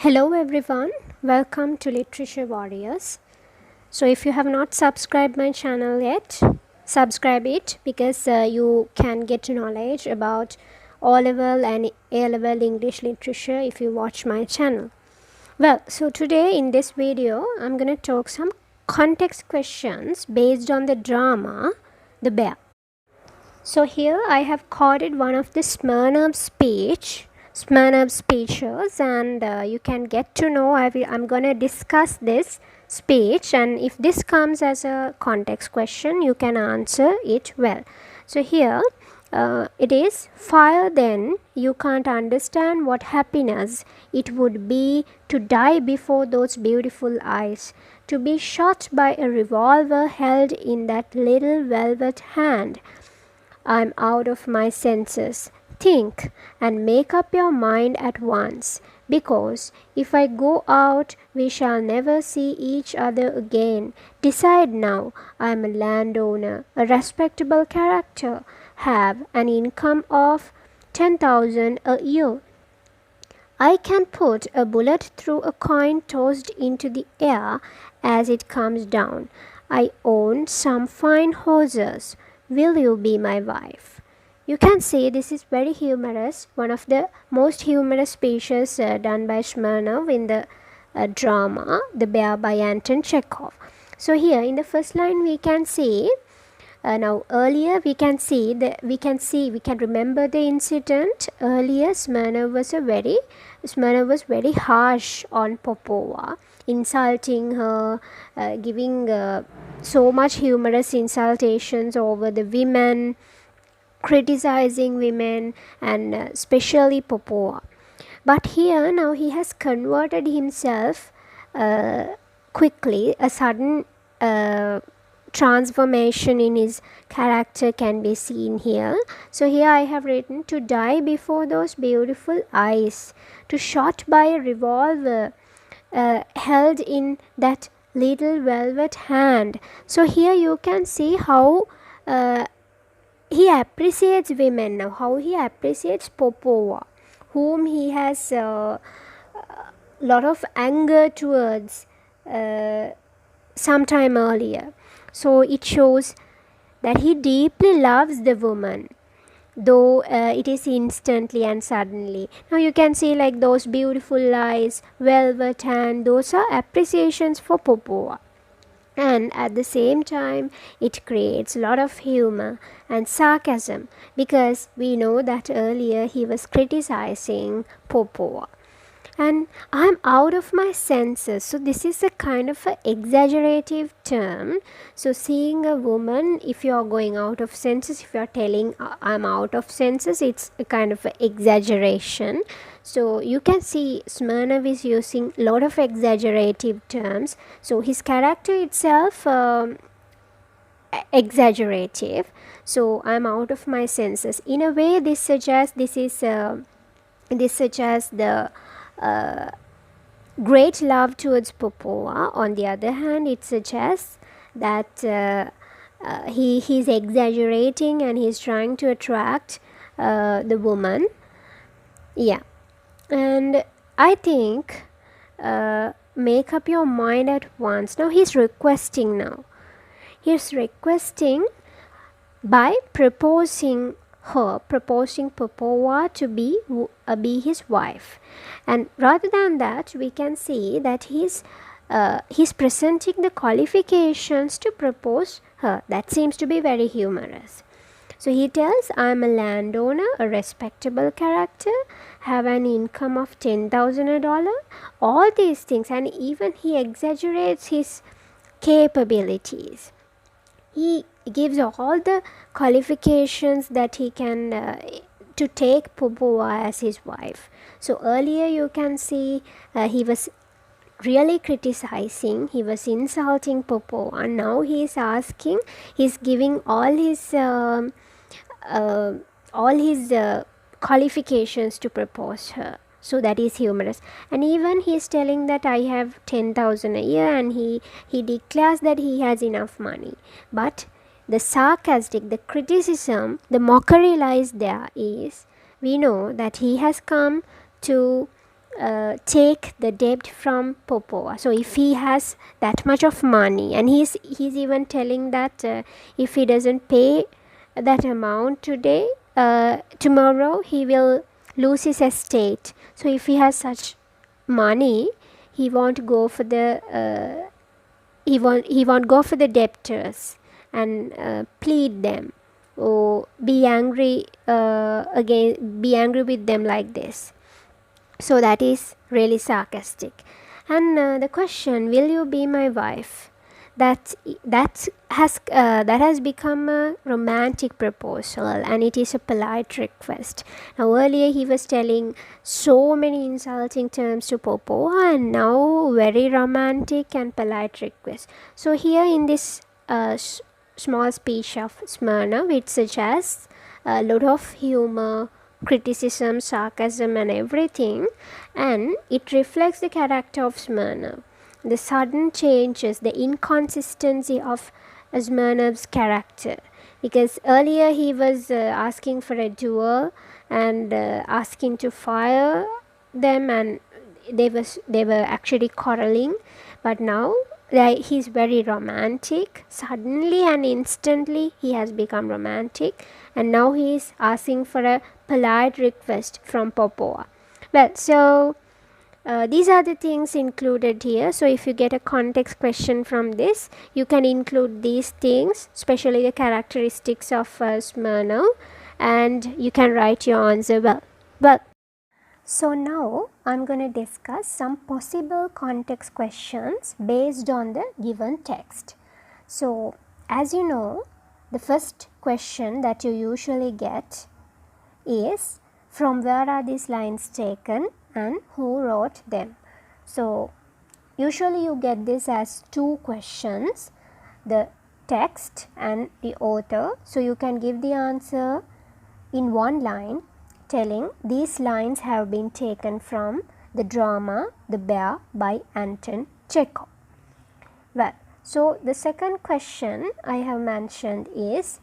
Hello everyone, welcome to Literature Warriors. So if you have not subscribed my channel yet, subscribe it because you can get knowledge about O-level and A-level English literature if you watch my channel. Well, so today in this video, I'm going to talk some context questions based on the drama, The Bear. So here I have quoted one of the Smirnov speeches, and you can get to know. I'm going to discuss this speech, and if this comes as a context question, you can answer it well. So here it is, fire then, you can't understand what happiness it would be to die before those beautiful eyes, to be shot by a revolver held in that little velvet hand. I'm out of my senses. Think and make up your mind at once, because if I go out, we shall never see each other again. Decide now. I'm a landowner, a respectable character, have an income of 10,000 a year. I can put a bullet through a coin tossed into the air as it comes down. I own some fine horses. Will you be my wife? You can see this is very humorous, one of the most humorous speeches done by Smirnov in the drama The Bear by Anton Chekhov. So here in the first line we can see, now earlier we can remember the incident. Earlier Smirnov was very harsh on Popova, insulting her, giving so much humorous insultations over the women, criticizing women, and especially Popova. But here now he has converted himself quickly. A sudden transformation in his character can be seen here. So here I have written, to die before those beautiful eyes, to shot by a revolver held in that little velvet hand. So here you can see how he appreciates women now, how he appreciates Popova, whom he has lot of anger towards sometime earlier. So it shows that he deeply loves the woman, though it is instantly and suddenly. Now you can see like those beautiful eyes, velvet hand, those are appreciations for Popova. And at the same time it creates a lot of humor and sarcasm, because we know that earlier he was criticizing Popova. And I'm out of my senses. So this is a kind of an exaggerative term. So seeing a woman, if you are going out of senses, if you are telling I'm out of senses, it's a kind of an exaggeration. So you can see Smirnov is using a lot of exaggerative terms. So his character itself exaggerative. So I'm out of my senses. In a way, this suggests the great love towards Popova. On the other hand, it suggests that he's exaggerating and he's trying to attract the woman. Yeah, and I think make up your mind at once. Now he's requesting by proposing Popova to be his wife. And rather than that, we can see that he's presenting the qualifications to propose her. That seems to be very humorous. So he tells, I'm a landowner, a respectable character, have an income of $10,000, all these things, and even he exaggerates his capabilities. He gives all the qualifications that he can to take Popova as his wife. So earlier you can see he was really criticizing, he was insulting Popova, and now he is asking, he's giving all his qualifications to propose her. So that is humorous. And even he is telling that I have 10,000 a year, and he declares that he has enough money. But the sarcastic, the criticism, the mockery lies there is, we know that he has come to take the debt from Popova. So if he has that much of money, and he's even telling that if he doesn't pay that amount today, tomorrow he will lose his estate. So if he has such money, he won't go for the he won't go for the debtors and plead them or be angry be angry with them like this. So that is really sarcastic. And the question, will you be my wife, that has become a romantic proposal, and it is a polite request. Now earlier he was telling so many insulting terms to Popova, and now very romantic and polite request. So here in this small speech of Smirnov, it suggests a lot of humor, criticism, sarcasm and everything, and it reflects the character of Smirnov. The sudden changes, the inconsistency of Smirnov's character, because earlier he was asking for a duel and asking to fire them, and they were actually quarreling, but now he's very romantic. Suddenly and instantly he has become romantic, and now he is asking for a polite request from Popova. Well, so these are the things included here. So if you get a context question from this, you can include these things, especially the characteristics of Smirnov, and you can write your answer well. So now I'm going to discuss some possible context questions based on the given text. So as you know, the first question that you usually get is, from where are these lines taken and who wrote them? So usually you get this as two questions, the text and the author. So you can give the answer in one line, telling these lines have been taken from the drama The Bear by Anton, Chekhov. Well, so the second question I have mentioned is,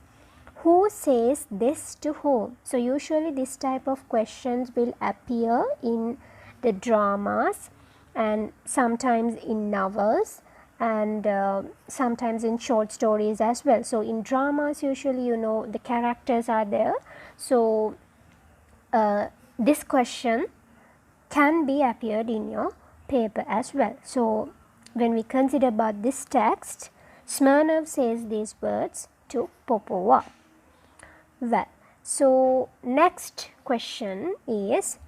who says this to whom? So usually this type of questions will appear in the dramas and sometimes in novels and sometimes in short stories as well. So in dramas usually the characters are there. So this question can be appeared in your paper as well. So when we consider about this text, Smirnov says these words to Popova. Well, so next question is,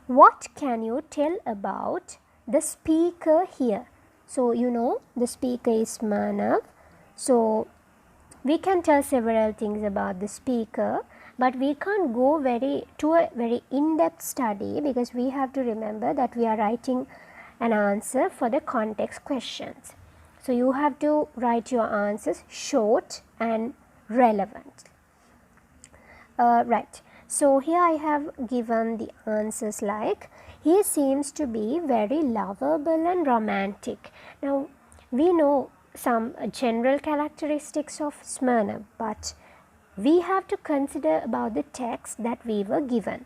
what can you tell about the speaker here? So the speaker is Smirnov. So we can tell several things about the speaker, but we can't go to a very in-depth study, because we have to remember that we are writing an answer for the context questions. So you have to write your answers short and relevant. Right. So here I have given the answers like, he seems to be very lovable and romantic. Now we know some general characteristics of Smirnov, but we have to consider about the text that we were given.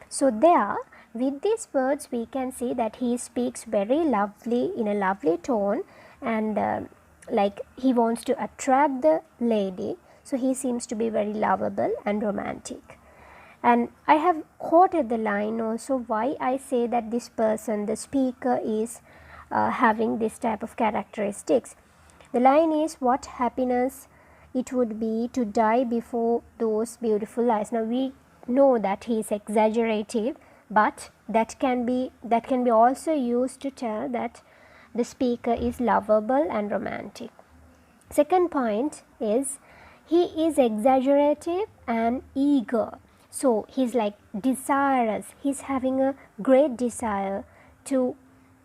So there, with these words we can see that he speaks very lovely, in a lovely tone, and like he wants to attract the lady. So he seems to be very lovable and romantic. And I have quoted the line also why I say that this person, the speaker, is having this type of characteristics. The line is, what happiness it would be to die before those beautiful eyes. Now we know that he is exaggerative, but that can be also used to tell that the speaker is lovable and romantic. Second point is, he is exaggerative and eager. So he's like desirous, he's having a great desire to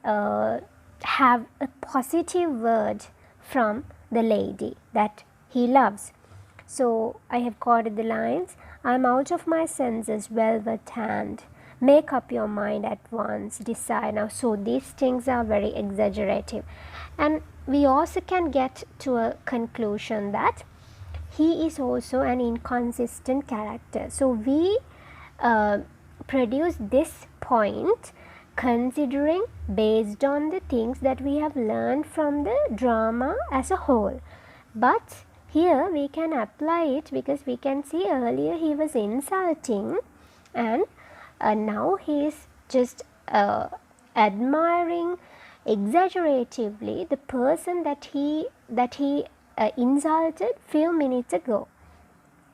have a positive word from the lady that he loves. So I have quoted the lines, I'm out of my senses, velvet hand, make up your mind at once, decide now. So these things are very exaggerative, and we also can get to a conclusion that he is also an inconsistent character. So we produce this point considering based on the things that we have learned from the drama as a whole. But here we can apply it because we can see earlier he was insulting, and now he is just admiring exaggeratively the person that he insulted few minutes ago.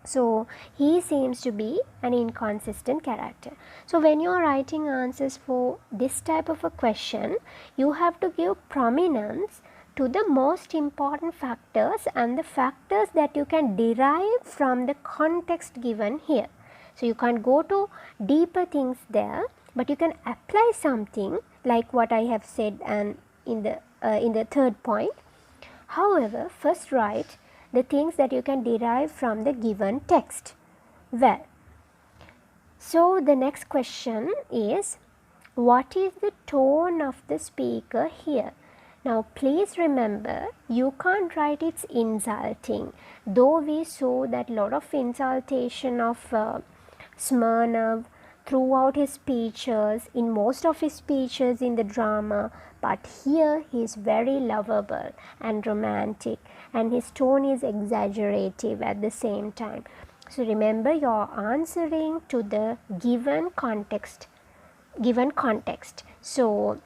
So he seems to be an inconsistent character. So when you are writing answers for this type of a question, you have to give prominence to the most important factors and the factors that you can derive from the context given here. So you can't go to deeper things there, but you can apply something like what I have said and in the third point. However, first write the things that you can derive from the given text. Well, so the next question is, what is the tone of the speaker here? Now please remember, you can't write it's insulting, though we saw that lot of insultation of Smirnov throughout his speeches, in most of his speeches in the drama, but here he is very lovable and romantic, and his tone is exaggerative at the same time. So remember, you are answering to the given context. So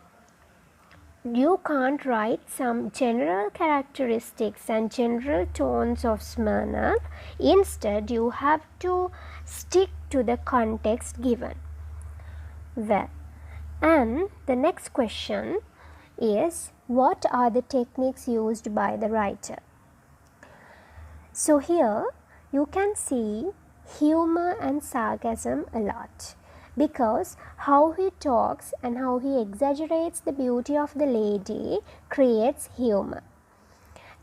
you can't write some general characteristics and general tones of Smirnov. Instead, you have to stick to the context given. Well, and the next question is, what are the techniques used by the writer? So here you can see humor and sarcasm a lot, because how he talks and how he exaggerates the beauty of the lady creates humor.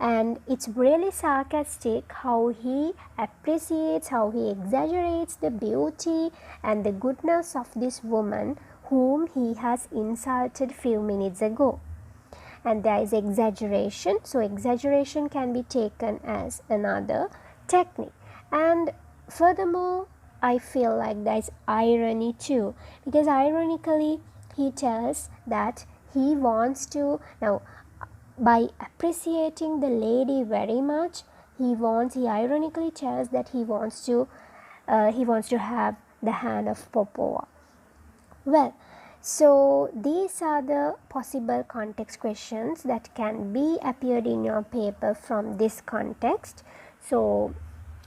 And it's really sarcastic how he appreciates, how he exaggerates the beauty and the goodness of this woman whom he has insulted few minutes ago. And there is exaggeration, so exaggeration can be taken as another technique. And furthermore, I feel like there is irony too, because ironically he tells that he wants to, now by appreciating the lady very much, he ironically tells that he wants to have the hand of Popova. Well, so these are the possible context questions that can be appeared in your paper from this context. So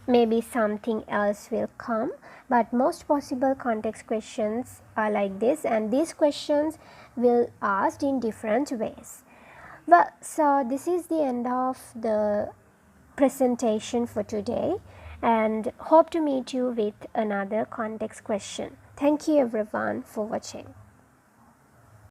maybe something else will come, but most possible context questions are like this, and these questions will asked in different ways. Well, so this is the end of the presentation for today, and hope to meet you with another context question. Thank you everyone for watching.